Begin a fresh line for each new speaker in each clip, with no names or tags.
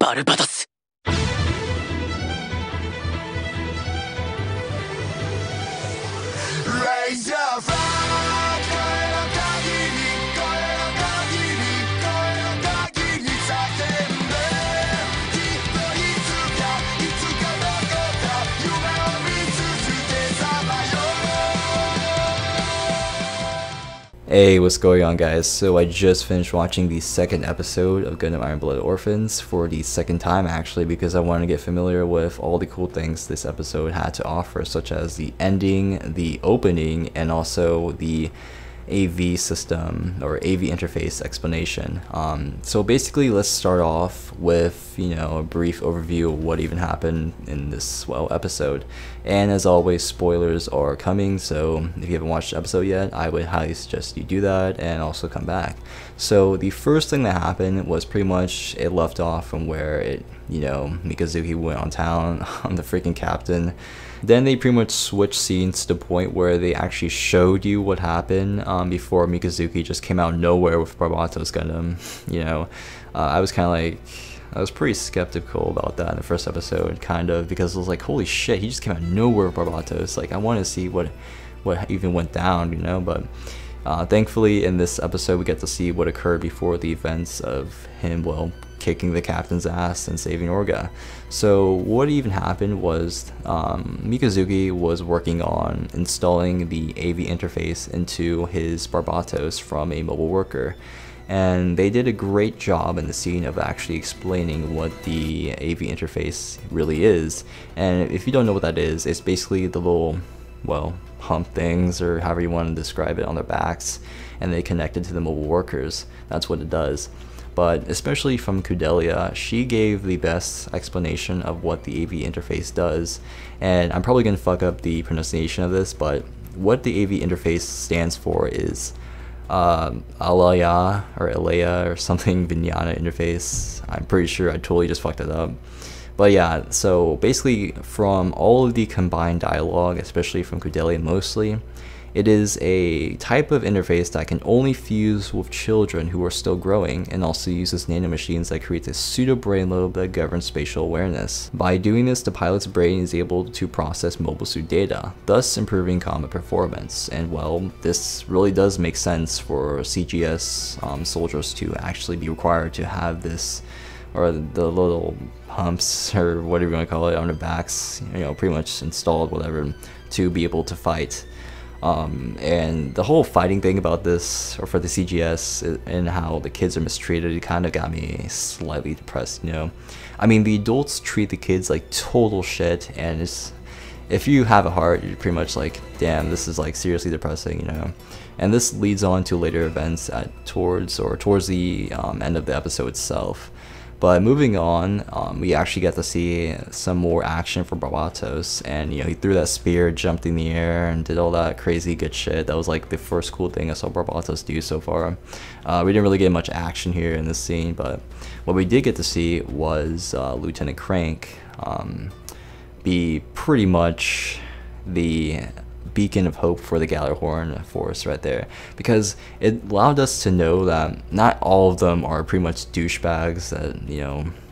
Barbatos.
Raise your flag, 声の限り、声の限り、声の限り叫んで、きっといつか、いつかどこか、夢を見続けさまよ。
Hey, what's going on, guys? So I just finished watching the second episode of Gundam Iron Blood Orphans for the second time, actually, because I wanted to get familiar with all the cool things this episode had to offer, such as the ending, the opening, and also the AV system or AV interface explanation. So basically, let's start off with, a brief overview of what even happened in this episode. And as always, spoilers are coming, so if you haven't watched the episode yet, I would highly suggest you do that and also come back. So the first thing that happened was pretty much it left off from where Mikazuki went on town on the freaking captain. Then they pretty much switched scenes to the point where they actually showed you what happened before Mikazuki just came out of nowhere with Barbatos Gundam. I was pretty skeptical about that in the first episode, kind of, because it was like, holy shit, he just came out of nowhere with Barbatos. Like, I want to see what even went down, but thankfully in this episode we get to see what occurred before the events of him, kicking the captain's ass and saving Orga. So what even happened was Mikazuki was working on installing the AV interface into his Barbatos from a mobile worker. And they did a great job in the scene of actually explaining what the AV interface really is. And if you don't know what that is, it's basically the little, hump things, or however you want to describe it, on their backs, and they connect it to the mobile workers. That's what it does. But especially from Kudelia, she gave the best explanation of what the AV interface does. And I'm probably going to fuck up the pronunciation of this, but what the AV interface stands for is Alaya or something Vijnana interface. I'm pretty sure I totally just fucked it up. But yeah, so basically from all of the combined dialogue, especially from Kudelia mostly, it is a type of interface that can only fuse with children who are still growing, and also uses nanomachines that create a pseudo-brain lobe that governs spatial awareness. By doing this, the pilot's brain is able to process mobile suit data, thus improving combat performance. And this really does make sense for CGS soldiers to actually be required to have this, or the little humps, or whatever you want to call it, on their backs, pretty much installed, whatever, to be able to fight. And the whole fighting thing about this, or for the CGS, and how the kids are mistreated, it kind of got me slightly depressed, I mean, the adults treat the kids like total shit, and if you have a heart, you're pretty much like, damn, this is like seriously depressing, And this leads on to later events towards the end of the episode itself. But moving on, we actually get to see some more action from Barbatos, and he threw that spear, jumped in the air, and did all that crazy good shit. That was like the first cool thing I saw Barbatos do so far. We didn't really get much action here in this scene, but what we did get to see was Lieutenant Crank be pretty much the beacon of hope for the Gjallarhorn force right there, because it allowed us to know that not all of them are pretty much douchebags that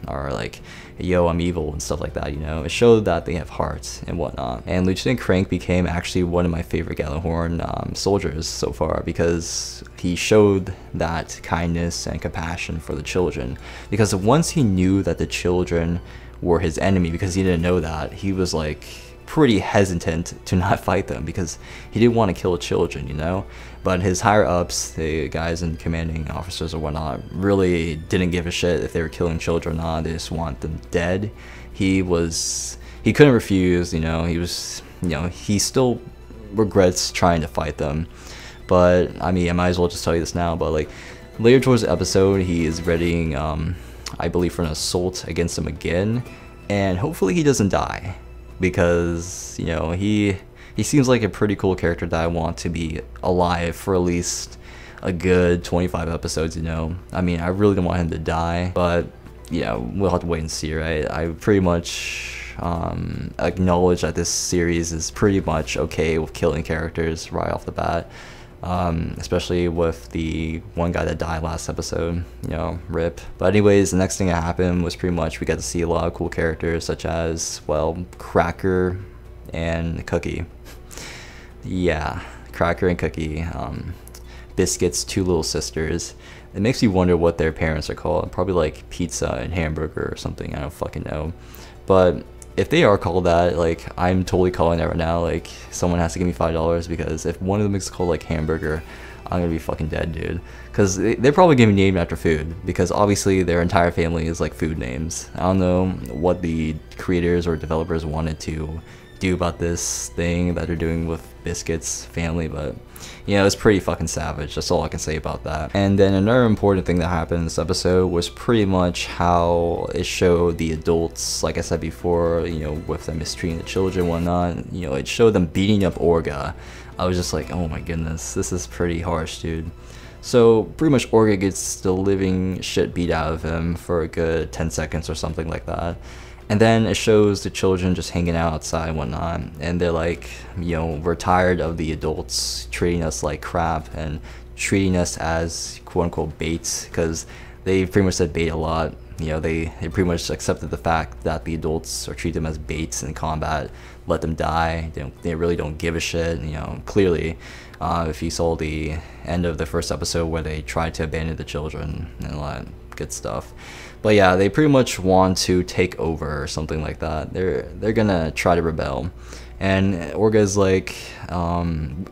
are like, yo, I'm evil and stuff like that. It showed that they have hearts and whatnot. And Lieutenant Crank became actually one of my favorite Gjallarhorn soldiers so far, because he showed that kindness and compassion for the children, because once he knew that the children were his enemy, because he didn't know that, he was like pretty hesitant to not fight them, because he didn't want to kill children, but his higher ups, the guys and commanding officers or whatnot, really didn't give a shit if they were killing children or not. They just want them dead. He couldn't refuse, he still regrets trying to fight them. But I mean, I might as well just tell you this now, but like later towards the episode, he is readying I believe for an assault against them again, and hopefully he doesn't die, because he seems like a pretty cool character that I want to be alive for at least a good 25 episodes. I mean, I really don't want him to die, but we'll have to wait and see, right? I pretty much acknowledge that this series is pretty much okay with killing characters right off the bat, especially with the one guy that died last episode, you know, rip. But anyways, the next thing that happened was pretty much we got to see a lot of cool characters such as, well, Cracker and Cookie. Yeah, Cracker and Cookie, Biscuit's two little sisters. It makes you wonder what their parents are called. Probably like Pizza and Hamburger or something, I don't fucking know. But if they are called that, like, I'm totally calling that right now. Like, someone has to give me $5, because if one of them is called like Hamburger, I'm gonna be fucking dead, dude. Because they're probably gonna be named after food, because obviously their entire family is like food names. I don't know what the creators or developers wanted to do about this thing that they're doing with Biscuit's family, but you know, it's pretty fucking savage. That's all I can say about that. And then another important thing that happened in this episode was pretty much how it showed the adults, like I said before, you know, with them mistreating the children and whatnot. You know, it showed them beating up Orga. I was just like, oh my goodness, this is pretty harsh, dude. So pretty much Orga gets the living shit beat out of him for a good 10 seconds or something like that. And then it shows the children just hanging out outside and whatnot, and they're like, you know, we're tired of the adults treating us like crap and treating us as quote-unquote baits, because they pretty much said bait a lot. You know, they pretty much accepted the fact that the adults are treating them as baits in combat, let them die. They really don't give a shit. You know, clearly, if you saw the end of the first episode where they tried to abandon the children and all that good stuff. But yeah, they pretty much want to take over or something like that. They're gonna try to rebel. And Orga's like,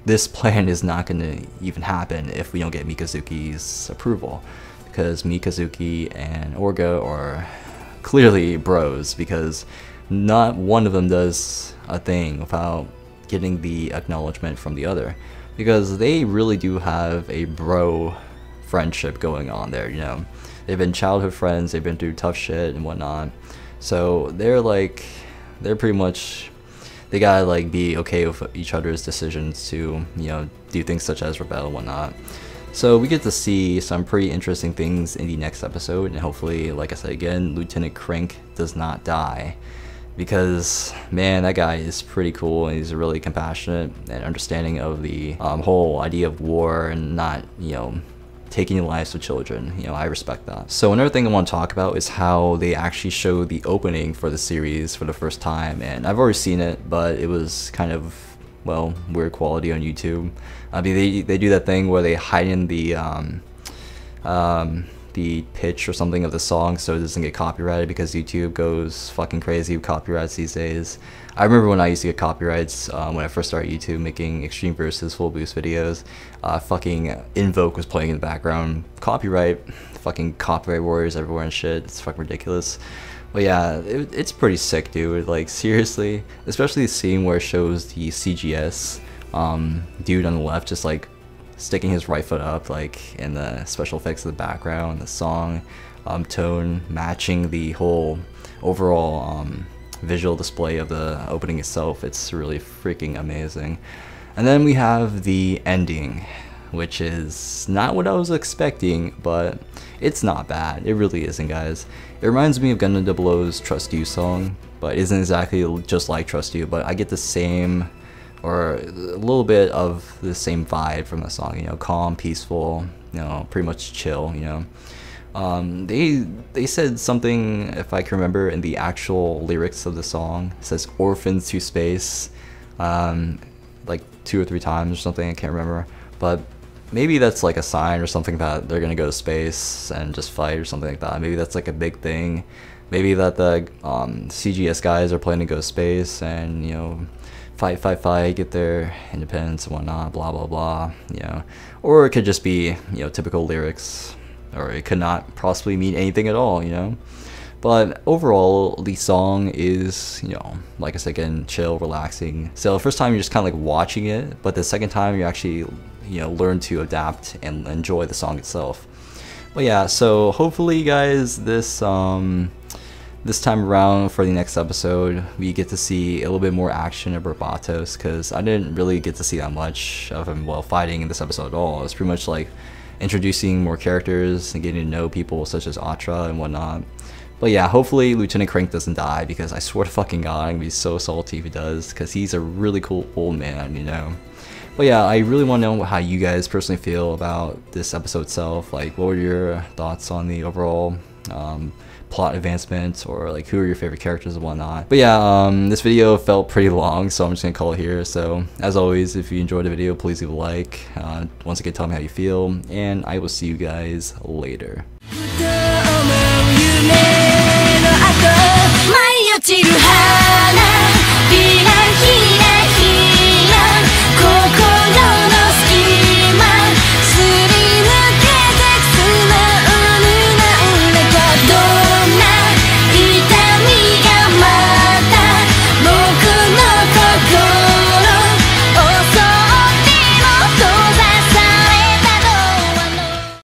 this plan is not gonna even happen if we don't get Mikazuki's approval. Because Mikazuki and Orga are clearly bros, because not one of them does a thing without getting the acknowledgement from the other. Because they really do have a bro friendship going on there, you know. They've been childhood friends, they've been through tough shit and whatnot. So they're pretty much, they gotta like be okay with each other's decisions to, you know, do things such as rebel and whatnot. So we get to see some pretty interesting things in the next episode, and hopefully, like I said again, Lieutenant Crank does not die. Because, man, that guy is pretty cool, and he's really compassionate and understanding of the whole idea of war and not, you know, taking the lives of children. You know, I respect that. So another thing I want to talk about is how they actually showed the opening for the series for the first time, and I've already seen it, but it was kind of, well, weird quality on YouTube. I mean, they do that thing where they hide in the pitch or something of the song so it doesn't get copyrighted, because YouTube goes fucking crazy with copyrights these days. I remember when I used to get copyrights when I first started YouTube making Extreme Versus Full Boost videos. Fucking Invoke was playing in the background. Copyright, fucking copyright warriors everywhere and shit. It's fucking ridiculous. But yeah, it's pretty sick, dude. Like, seriously, especially the scene where it shows the CGS dude on the left just like sticking his right foot up, like, in the special effects of the background, the song tone matching the whole overall visual display of the opening itself. It's really freaking amazing. And then we have the ending, which is not what I was expecting, but it's not bad. It really isn't, guys. It reminds me of Gundam 00's Trust You song, but it isn't exactly just like Trust You, but I get the same, or a little bit of the same vibe from the song, you know, calm, peaceful, you know, pretty much chill, you know. They said something, if I can remember, in the actual lyrics of the song. It says "Orphans to Space," like 2 or 3 times or something, I can't remember. But maybe that's like a sign or something that they're gonna go to space and just fight or something like that. Maybe that's like a big thing. Maybe that the CGS guys are planning to go to space and, you know, fight, get their independence and whatnot, blah blah blah, you know. Or it could just be, you know, typical lyrics, or it could not possibly mean anything at all, you know. But overall, the song is, you know, like I said again, chill, relaxing. So the first time you're just kind of like watching it, but the second time you actually, you know, learn to adapt and enjoy the song itself. But yeah, so hopefully, guys, this time around for the next episode, we get to see a little bit more action of Barbatos, because I didn't really get to see that much of him while fighting in this episode at all. It's pretty much like introducing more characters and getting to know people such as Atra and whatnot. But yeah, hopefully Lieutenant Crank doesn't die, because I swear to fucking god, I'm gonna be so salty if he does, because he's a really cool old man, you know. But yeah, I really want to know how you guys personally feel about this episode itself. Like, what were your thoughts on the overall plot advancement, or like who are your favorite characters and whatnot. But yeah, this video felt pretty long, so I'm just gonna call it here. So as always, if you enjoyed the video, please leave a like. Once again, tell me how you feel, and I will see you guys later.
舞い落ちる花